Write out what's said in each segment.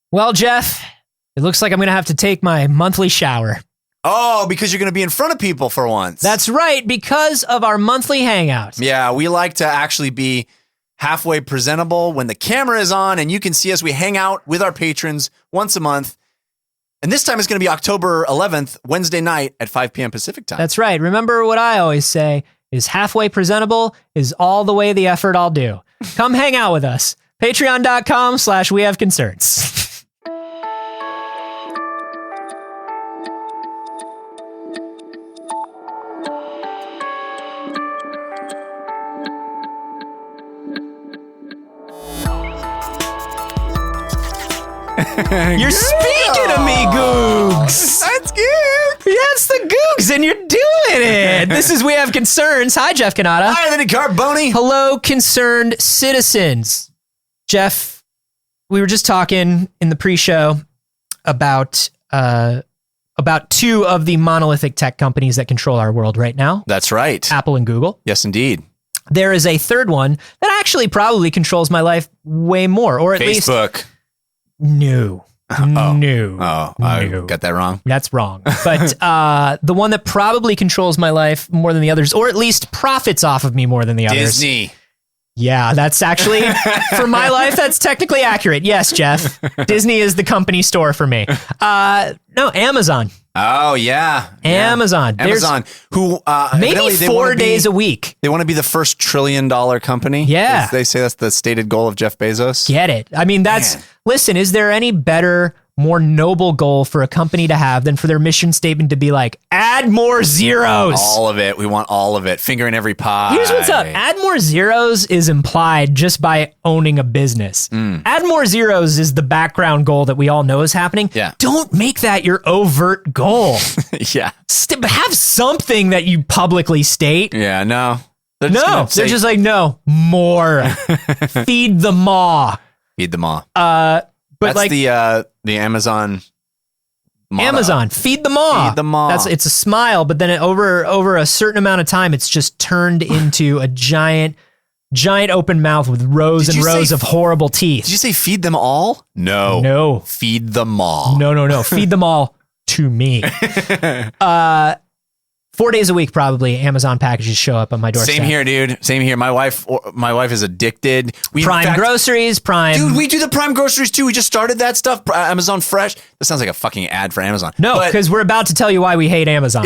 Well, Jeff, it looks like I'm going to have to take my monthly shower. Oh, because you're going to be in front of people for once. That's right, because of our monthly hangout. Yeah, we like to actually be halfway presentable when the camera is on and you can see us. We hang out with our patrons once a month. And this time it's going to be October 11th, Wednesday night at 5 p.m. Pacific time. That's right. Remember what I always say is halfway presentable is all the way the effort I'll do. Come hang out with us. Patreon.com/wehaveconcerns. You're speaking to me, Googs. That's good. That's the Googs, and you're doing it. This is We Have Concerns. Hi, Jeff Canada. Hi, Lenny Carboni. Hello, concerned citizens. Jeff, we were just talking in the pre-show about two of the monolithic tech companies that control our world right now. That's right. Apple and Google. Yes, indeed. There is a third one that actually probably controls my life way more, or at least... Facebook. No. No. I got that wrong. That's wrong. But the one that probably controls my life more than the others, or at least profits off of me more than the others. Disney. Yeah, that's actually, for my life, that's technically accurate. Yes, Jeff. Disney is the company store for me. No, Amazon. Oh, yeah. Amazon. Amazon, who maybe 4 days a week. They want to be the first $1 trillion company. Yeah. They say that's the stated goal of Jeff Bezos. Get it. I mean, listen, is there any better, more noble goal for a company to have than for their mission statement to be like, add more zeros? All of it. We want all of it. Finger in every pie. Here's what's up. Add more zeros is implied just by owning a business. Add more zeros is the background goal that we all know is happening. Yeah. Don't make that your overt goal. Yeah. Have something that you publicly state. Yeah, no. They're just like, no, more. Feed the maw. Feed the maw. But that's like the Amazon motto. Amazon, feed the maw. Feed the maw. It's a smile, but then over a certain amount of time, it's just turned into a giant open mouth with rows and rows of horrible teeth. Did you say feed them all? No. No. Feed them all. No. Feed them all to me. 4 days a week, probably Amazon packages show up on my doorstep. Same here, dude. Same here. My wife is addicted. Groceries, Prime. Dude, we do the Prime groceries too. We just started that stuff. Amazon Fresh. That sounds like a fucking ad for Amazon. No, because we're about to tell you why we hate Amazon.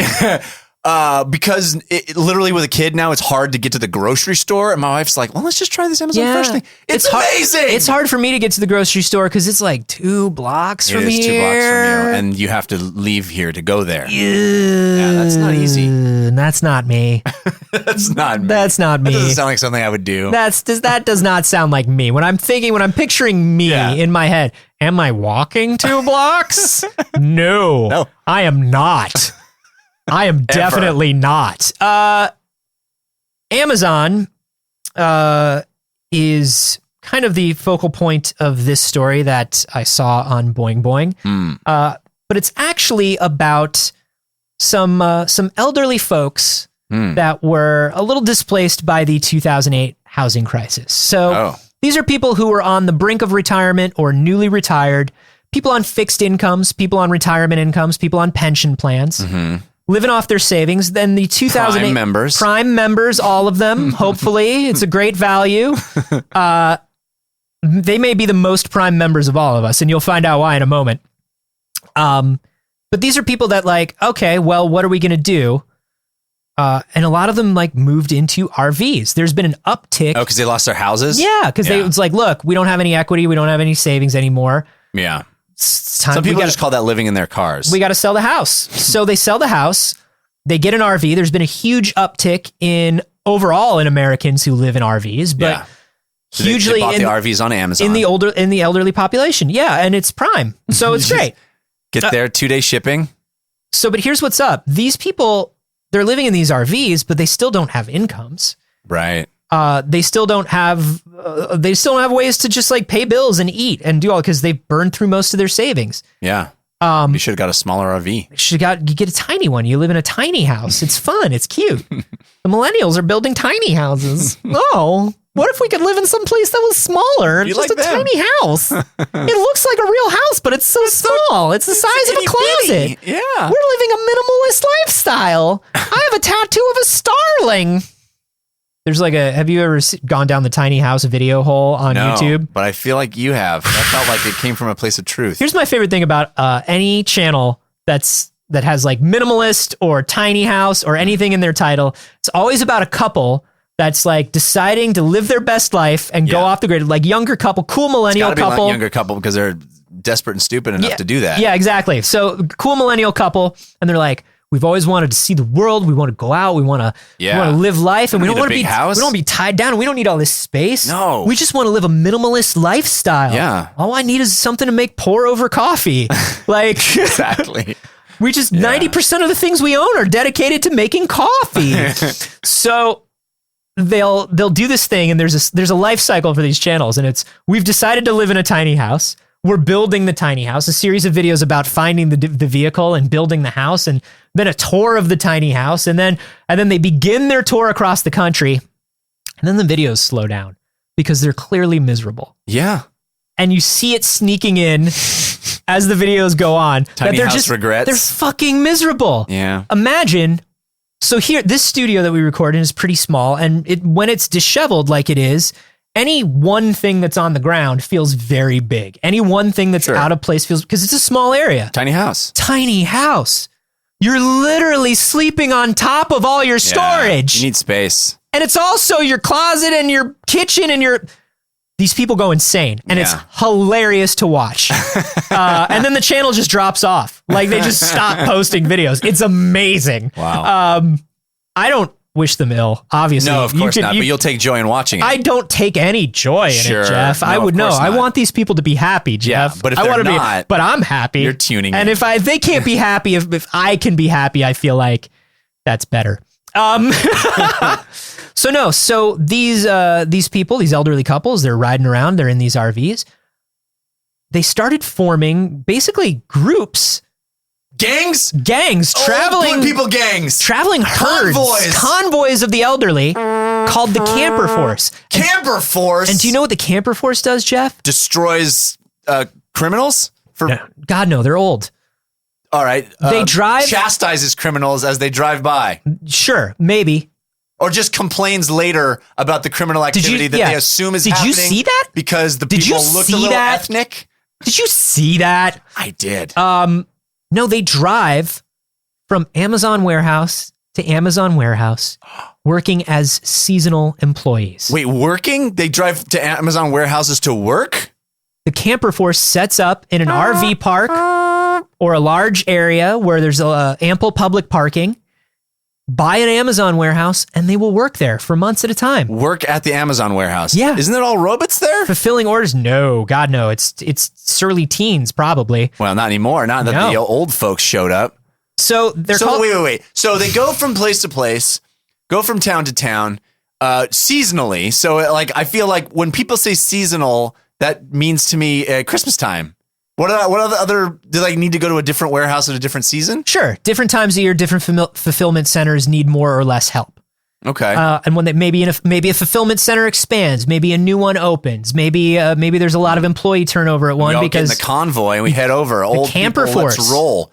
Because literally with a kid now, it's hard to get to the grocery store. And my wife's like, well, let's just try this Amazon Fresh thing. It's amazing. It's hard for me to get to the grocery store because it's like 2 blocks from here. It is 2 blocks from you. And you have to leave here to go there. Yeah, that's not easy. That's not me. That's not me. That's not me. That doesn't sound like something I would do. That does not sound like me. When I'm picturing me in my head, am I walking 2 blocks? No, I am not. I am definitely not. Amazon is kind of the focal point of this story that I saw on Boing Boing. But it's actually about some elderly folks that were a little displaced by the 2008 housing crisis. So these are people who were on the brink of retirement or newly retired, people on fixed incomes, people on retirement incomes, people on pension plans. Living off their savings. Then the 2008 Prime members, all of them, hopefully. It's a great value. They may be the most Prime members of all of us, and you'll find out why in a moment. But these are people that like, okay, well, what are we going to do? And a lot of them like moved into RVs. There's been an uptick. Oh, because they lost their houses? Yeah, because it's like, look, we don't have any equity. We don't have any savings anymore. Yeah. Some people just call that living in their cars. We got to sell the house. So they sell the house. They get an RV. There's been a huge uptick in overall in Americans who live in RVs, but so hugely they bought the RVs on Amazon in the elderly population. Yeah, and it's Prime, so it's great. Get there 2-day shipping. So, but here's what's up: these people, they're living in these RVs, but they still don't have incomes. Right. They still don't have ways to just like pay bills and eat and do all because they've burned through most of their savings. Yeah. You should have got a smaller RV. You get a tiny one. You live in a tiny house. It's fun. It's cute. The millennials are building tiny houses. Oh, what if we could live in some place that was smaller? Just a tiny house. It looks like a real house, small. It's the size of a closet. Yeah. We're living a minimalist lifestyle. I have a tattoo of a starling. There's like have you ever gone down the tiny house video hole on YouTube? But I feel like you have. That felt like it came from a place of truth. Here's my favorite thing about any channel that has like minimalist or tiny house or anything in their title. It's always about a couple that's like deciding to live their best life and go off the grid. Like younger couple, cool millennial couple. Younger couple because they're desperate and stupid enough to do that. Yeah, exactly. So cool millennial couple, and they're like, we've always wanted to see the world. We want to go out. We want to live life, and we don't want to be house. We don't want to be tied down. We don't need all this space. No, we just want to live a minimalist lifestyle. Yeah. All I need is something to make pour over coffee. Like exactly. We just 90% of the things we own are dedicated to making coffee. So they'll do this thing, and there's a life cycle for these channels, and it's we've decided to live in a tiny house. We're building the tiny house, a series of videos about finding the vehicle and building the house, and then a tour of the tiny house. And then they begin their tour across the country. And then the videos slow down because they're clearly miserable. Yeah. And you see it sneaking in as the videos go on. Tiny house regrets. They're fucking miserable. Yeah. Imagine. So here, this studio that we record in is pretty small. And when it's disheveled like it is, any one thing that's on the ground feels very big. Any one thing that's out of place feels, because it's a small area. Tiny house. Tiny house. You're literally sleeping on top of all your storage. You need space. And it's also your closet and your kitchen and these people go insane. And it's hilarious to watch. And then the channel just drops off. Like they just stop posting videos. It's amazing. Wow. I don't wish them ill, obviously. No, of course not, but you'll take joy in watching it. I don't take any joy in it, Jeff. No, I would know. Not. I want these people to be happy, Jeff. Yeah, but if they're not, but I'm happy. You're tuning and in. if they can't be happy, if I can be happy, I feel like that's better. So these people, these elderly couples, they're riding around, they're in these RVs. They started forming basically groups. Gangs, traveling people, gangs, traveling herds, convoys of the elderly, called the Camper Force. Camper Force. And do you know what the Camper Force does, Jeff? Destroys criminals. God, no, they're old. All right, they chastises criminals as they drive by. Sure, maybe. Or just complains later about the criminal activity that they assume is happening. Did you see that? Because the people looked a little ethnic. Did you see that? I did. No, they drive from Amazon warehouse to Amazon warehouse, working as seasonal employees. Wait, working? They drive to Amazon warehouses to work? The Camper Force sets up in an RV park or a large area where there's ample public parking. Buy an Amazon warehouse, and they will work there for months at a time. Work at the Amazon warehouse? Yeah. Isn't it all robots there? Fulfilling orders? No. God, no. It's surly teens, probably. Well, not anymore. Not that the old folks showed up. So they're called... Wait. So they go from place to place, go from town to town, seasonally. So I feel like when people say seasonal, that means to me Christmas time. What other do they need to go to a different warehouse at a different season? Sure. Different times of year, different fulfillment centers need more or less help. Okay. And when maybe a fulfillment center expands, maybe a new one opens, maybe there's a lot of employee turnover at one because get in the convoy and we head over. Old Camper people, Force. Let's roll.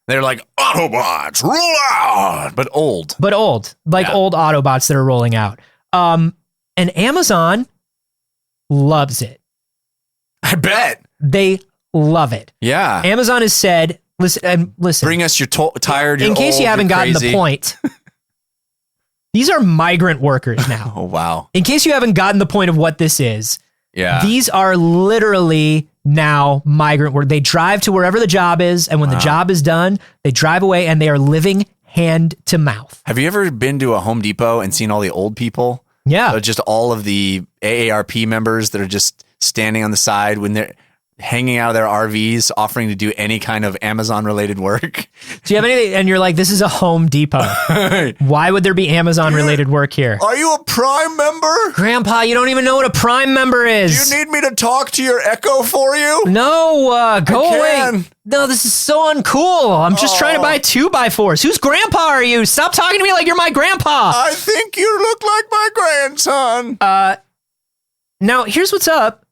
They're like Autobots, roll out, but old, old Autobots that are rolling out. And Amazon loves it. I bet they love it. Yeah. Amazon has said, listen. Bring us your tired. In case you haven't gotten the point, these are migrant workers now. Oh, wow. In case you haven't gotten the point of what this is, these are literally now migrant work. They drive to wherever the job is, and when the job is done, they drive away, and they are living hand to mouth. Have you ever been to a Home Depot and seen all the old people? Yeah. Just all of the AARP members that are just standing on the side when they're hanging out of their RVs, offering to do any kind of Amazon-related work. Do you have anything? And you're like, this is a Home Depot. Why would there be Amazon-related work here? Are you a Prime member? Grandpa, you don't even know what a Prime member is. Do you need me to talk to your Echo for you? No, go away. No, this is so uncool. I'm just trying to buy 2x4s. Whose grandpa are you? Stop talking to me like you're my grandpa. I think you look like my grandson. Now, here's what's up.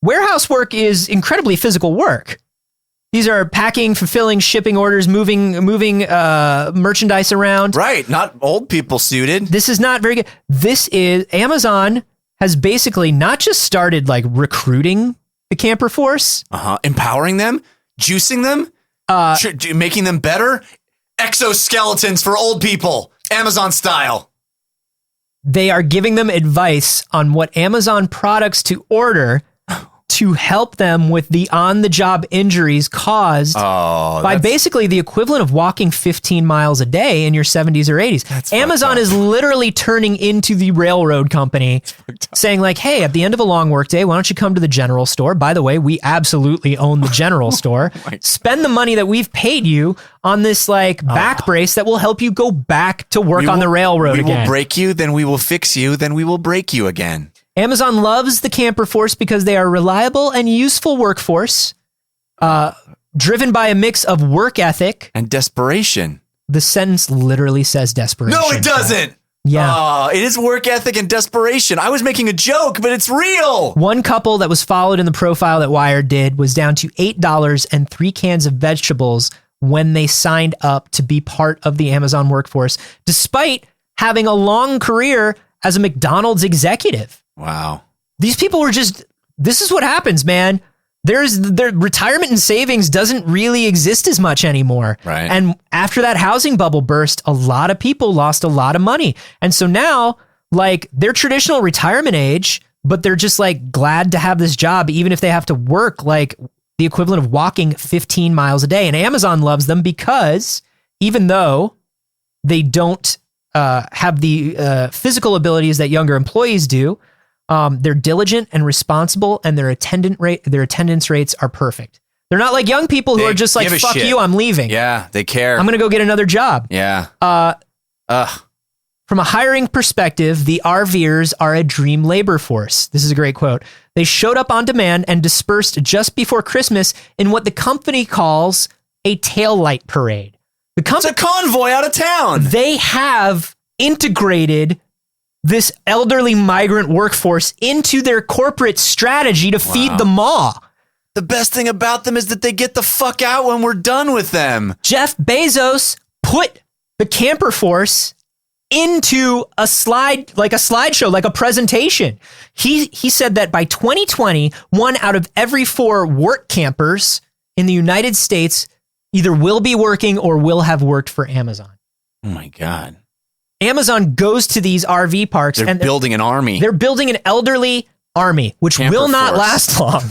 Warehouse work is incredibly physical work. These are packing, fulfilling, shipping orders, moving merchandise around. Right. Not old people suited. This is not very good. Amazon has basically not just started like recruiting the camper force. Empowering them, juicing them, making them better. Exoskeletons for old people, Amazon style. They are giving them advice on what Amazon products to order to help them with the on-the-job injuries caused by basically the equivalent of walking 15 miles a day in your 70s or 80s. Amazon is literally turning into the railroad company, saying like, hey, at the end of a long workday, why don't you come to the general store? By the way, we absolutely own the general store. Spend the money that we've paid you on this like back brace that will help you go back to work on the railroad again. We will break you, then we will fix you, then we will break you again. Amazon loves the camper force because they are reliable and useful workforce, driven by a mix of work ethic and desperation. The sentence literally says desperation. No, it doesn't. Yeah. It is work ethic and desperation. I was making a joke, but it's real. One couple that was followed in the profile that Wired did was down to $8 and 3 cans of vegetables when they signed up to be part of the Amazon workforce, despite having a long career as a McDonald's executive. Wow. These people were this is what happens, man. Their retirement and savings doesn't really exist as much anymore. Right. And after that housing bubble burst, a lot of people lost a lot of money. And so now, like, they're traditional retirement age, but they're just like glad to have this job, even if they have to work like the equivalent of walking 15 miles a day. And Amazon loves them because even though they don't have the physical abilities that younger employees do, they're diligent and responsible, and their attendance rates are perfect. They're not like young people who are just like, fuck you, I'm leaving. Yeah, they care. I'm going to go get another job. Yeah. From a hiring perspective, the RVers are a dream labor force. This is a great quote. They showed up on demand and dispersed just before Christmas in what the company calls a taillight parade. It's a convoy out of town. They have integrated this elderly migrant workforce into their corporate strategy to feed the maw. The best thing about them is that they get the fuck out when we're done with them. Jeff Bezos put the camper force into a slideshow, like a presentation. He said that by 2020, 1 out of every 4 work campers in the United States either will be working or will have worked for Amazon. Oh my God. Amazon goes to these RV parks and they're building an army. They're building an elderly army, which will not last long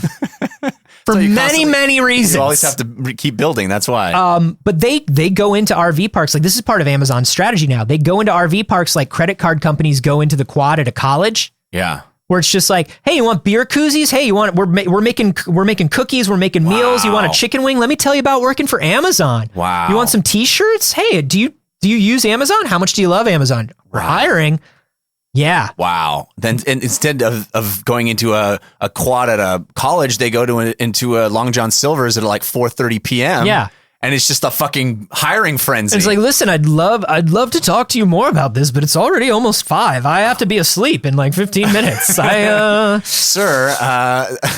for many reasons. You always have to keep building. That's why. But they go into RV parks. Like, this is part of Amazon's strategy now. They go into RV parks like credit card companies go into the Quad at a college. Yeah. Where it's just like, hey, you want beer koozies? Hey, we're making cookies, we're making meals. You want a chicken wing? Let me tell you about working for Amazon. Wow. You want some t-shirts? Hey, do you use Amazon? How much do you love Amazon? We're hiring. Yeah. Wow. Then instead of going into a Quad at a college, they go into a Long John Silver's at like 4:30 p.m. Yeah. And it's just a fucking hiring frenzy. It's like, listen, I'd love to talk to you more about this, but it's already almost 5. I have to be asleep in like 15 minutes. Sir,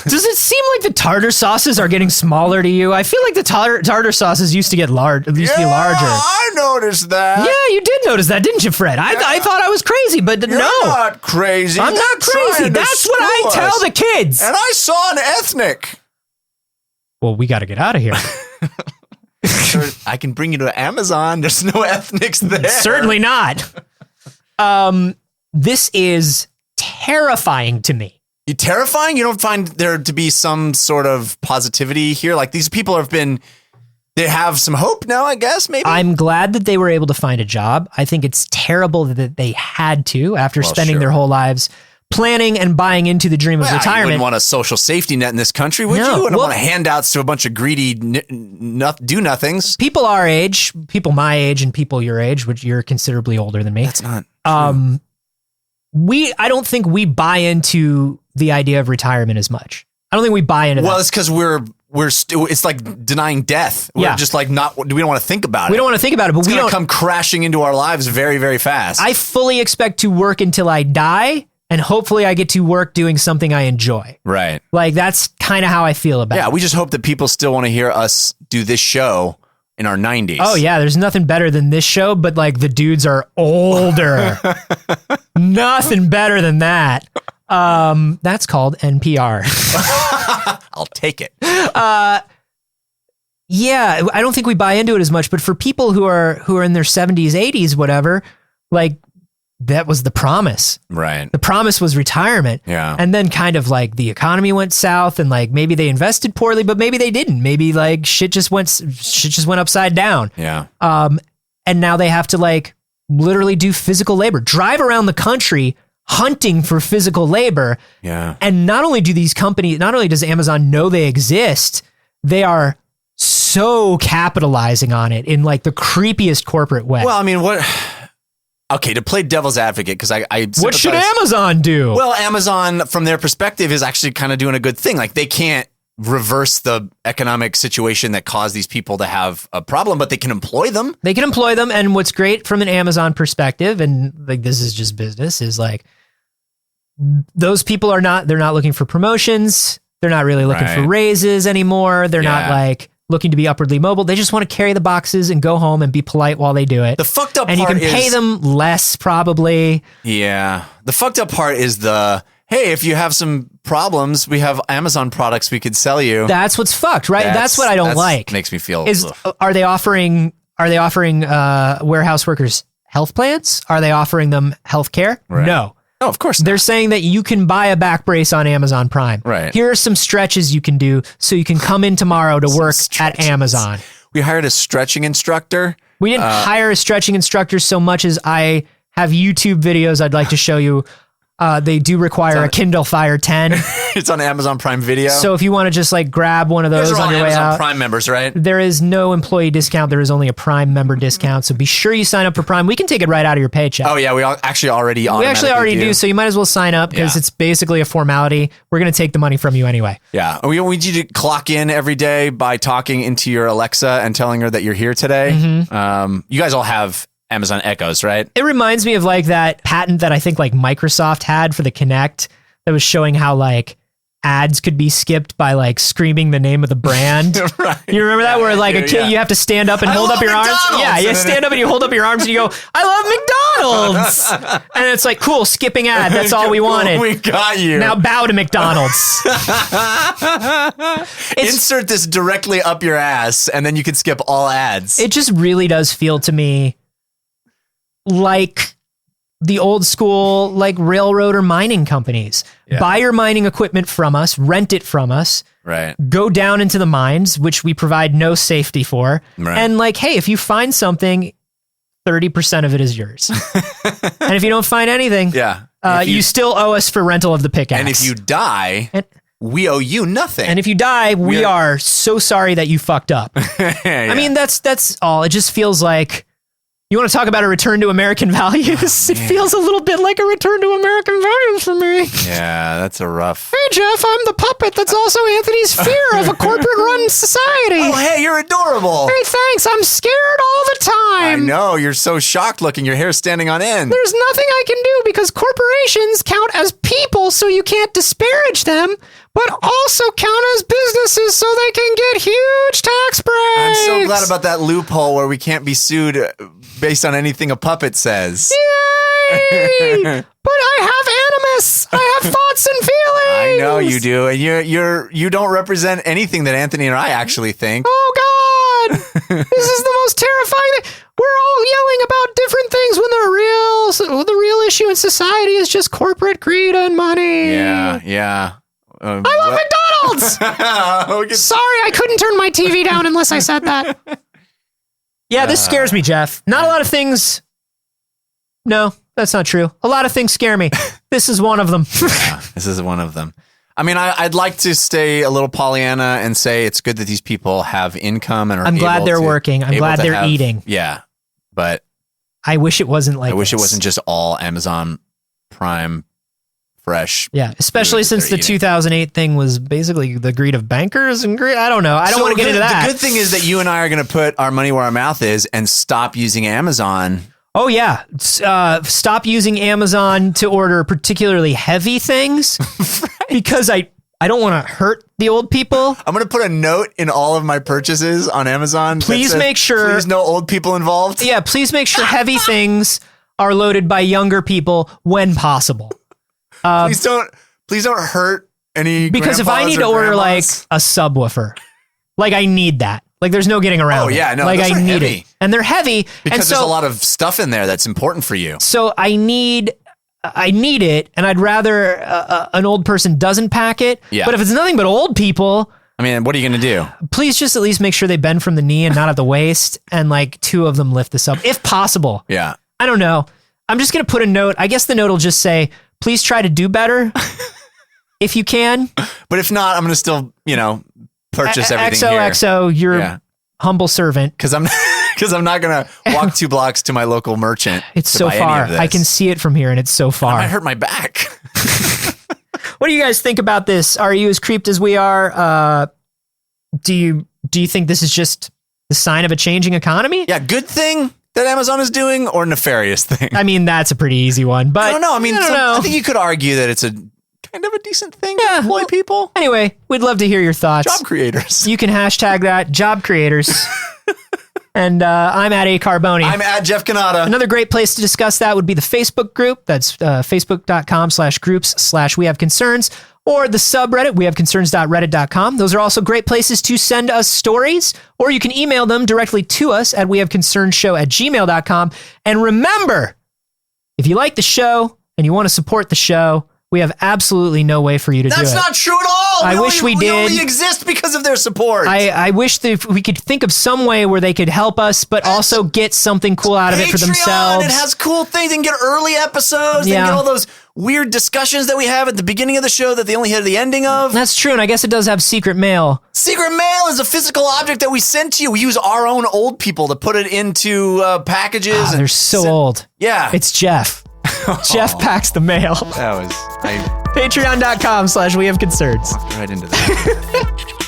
does it seem like the tartar sauces are getting smaller to you? I feel like the tartar sauces used to get larger. I noticed that. Yeah, you did notice that, didn't you, Fred? I thought I was crazy, but You're not crazy. I'm not crazy. That's what I tell the kids. And I saw an ethnic. Well, we got to get out of here. Sure, I can bring you to Amazon. There's no ethnics there. Certainly not. This is terrifying to me. Terrifying? You don't find there to be some sort of positivity here? Like, these people they have some hope now, I guess, maybe? I'm glad that they were able to find a job. I think it's terrible that they had to after spending their whole lives planning and buying into the dream of retirement. You wouldn't want a social safety net in this country, would you? You wouldn't want handouts to a bunch of greedy do-nothings. People our age, people my age, and people your age, which you're considerably older than me. That's not true. I don't think we buy into the idea of retirement as much. I don't think we buy into that. Well, it's because it's like denying death. We're just like we don't want to think about it. We don't want to think about it, but we don't come crashing into our lives very, very fast. I fully expect to work until I die and hopefully I get to work doing something I enjoy. Right. Like, that's kind of how I feel about it. Yeah, we just hope that people still want to hear us do this show in our 90s. Oh, yeah, there's nothing better than this show, but like the dudes are older. Nothing better than that. That's called NPR. I'll take it. Yeah, I don't think we buy into it as much, but for people who are in their 70s, 80s, whatever, like that was the promise. Right. The promise was retirement. Yeah. And then kind of like the economy went south and like maybe they invested poorly, but maybe they didn't. Maybe like shit just went upside down. Yeah. And now they have to like literally do physical labor, drive around the country hunting for physical labor. Yeah. And not only does Amazon know they exist, they are so capitalizing on it in like the creepiest corporate way. Well, I mean, okay, to play devil's advocate, because I what should Amazon do? Well, Amazon, from their perspective, is actually kind of doing a good thing. Like, they can't reverse the economic situation that caused these people to have a problem, but they can employ them. They can employ them. And what's great from an Amazon perspective, and like this is just business, is like those people they're not looking for promotions. They're not really looking for raises anymore. They're not like looking to be upwardly mobile. They just want to carry the boxes and go home and be polite while they do it. The fucked up and part you can pay them less probably. Yeah. The fucked up part is hey, if you have some problems, we have Amazon products we could sell you. That's what's fucked, right? That's what I don't like. Makes me feel. Are they offering warehouse workers health plans? Are they offering them health care? Right. No. No, of course not. They're saying that you can buy a back brace on Amazon Prime. Right. Here are some stretches you can do so you can come in tomorrow to work at Amazon. We hired a stretching instructor. We didn't hire a stretching instructor so much as I have YouTube videos I'd like to show you. They do require a Kindle Fire 10. It's on Amazon Prime Video. So if you want to just like grab one of those on your way Amazon out. Prime members, right? There is no employee discount. There is only a Prime member discount. So be sure you sign up for Prime. We can take it right out of your paycheck. Oh yeah, we actually already do. So you might as well sign up because it's basically a formality. We're going to take the money from you anyway. Yeah. We need you to clock in every day by talking into your Alexa and telling her that you're here today. Mm-hmm. You guys all have Amazon Echoes, right? It reminds me of like that patent that I think like Microsoft had for the Kinect that was showing how like ads could be skipped by like screaming the name of the brand. Right. You remember that where like a kid, you have to stand up and hold up your arms. Yeah, you stand up and you hold up your arms and you go, I love McDonald's. And it's like, cool, skipping ad. That's all we wanted. We got you. Now bow to McDonald's. Insert this directly up your ass and then you can skip all ads. It just really does feel to me like the old school, like railroad or mining companies. Yeah. Buy your mining equipment from us, rent it from us, right? Go down into the mines, which we provide no safety for. Right. And like, hey, if you find something, 30% of it is yours. And if you don't find anything, you still owe us for rental of the pickaxe. And if you die, we owe you nothing. And if you die, we are so sorry that you fucked up. I mean, that's all. It just feels like, you want to talk about a return to American values? It feels a little bit like a return to American values for me. Yeah, that's a rough. Hey, Jeff, I'm the puppet that's also Anthony's fear of a corporate-run society. Oh, hey, you're adorable. Hey, thanks. I'm scared all the time. I know. You're so shocked looking. Your hair's standing on end. There's nothing I can do because corporations count as people, so you can't disparage them, but also count as businesses so they can get huge tax breaks. I'm so glad about that loophole where we can't be sued based on anything a puppet says. Yay! But I have animus. I have thoughts and feelings. I know you do, and you don't represent anything that Anthony and I actually think. Oh God, this is the most terrifying thing. We're all yelling about different things when the real issue in society is just corporate greed and money. Yeah. I love McDonald's. Sorry, I couldn't turn my TV down unless I said that. Yeah, this scares me, Jeff. Not a lot of things. No, that's not true. A lot of things scare me. This is one of them. Yeah, this is one of them. I mean, I'd like to stay a little Pollyanna and say it's good that these people have income and are I'm glad they're working. I'm glad they're eating. Yeah, but I wish it wasn't like I wish it wasn't just all Amazon Prime fresh. Yeah, especially since the 2008 thing was basically the greed of bankers and greed. I don't know. I don't want to get into that. The good thing is that you and I are going to put our money where our mouth is and stop using Amazon. Oh yeah. Stop using Amazon to order particularly heavy things because I don't want to hurt the old people. I'm going to put a note in all of my purchases on Amazon. Please make sure. Please no old people involved. Yeah, please make sure heavy things are loaded by younger people when possible. Please don't hurt any. Because if I need to order like a subwoofer, like I need that. Like there's no getting around. Oh yeah, no, like those I are need heavy. it, and they're heavy because there's a lot of stuff in there that's important for you. So I need it, and I'd rather an old person doesn't pack it. Yeah. But if it's nothing but old people, I mean, what are you going to do? please just at least make sure they bend from the knee and not at the waist, and like two of them lift this up if possible. Yeah. I don't know. I'm just going to put a note. I guess the note will just say, please try to do better if you can. But if not, I'm going to still, purchase everything here. XOXO, your humble servant. Because I'm not going to walk 2 blocks to my local merchant. It's so far. I can see it from here, and it's so far. I might hurt my back. What do you guys think about this? Are you as creeped as we are? Do you think this is just the sign of a changing economy? Yeah, good thing that Amazon is doing, or nefarious thing? I mean, that's a pretty easy one. But I don't know. I mean, I don't know. I think you could argue that it's a kind of a decent thing to employ people. Anyway, we'd love to hear your thoughts. Job creators. You can hashtag that, job creators. And I'm at A. Carboni. I'm at Jeff Canada. Another great place to discuss that would be the Facebook group. That's facebook.com/groups/we have concerns, or the subreddit, wehaveconcerns.reddit.com. Those are also great places to send us stories, or you can email them directly to us at wehaveconcernshow@gmail.com. And remember, if you like the show and you want to support the show, we have absolutely no way for you to do it. That's not true at all. I wish we did. We only exist because of their support. I wish that we could think of some way where they could help us, but also get something cool out of it for themselves. It has cool things. They can get early episodes. They can get all those weird discussions that we have at the beginning of the show that they only hear the ending of. That's true, and I guess it does have secret mail. Secret mail is a physical object that we send to you. We use our own old people to put it into packages. They're so old. Yeah. It's Jeff. Jeff packs the mail. That was... Patreon.com/wehaveconcerns. Walked right into that.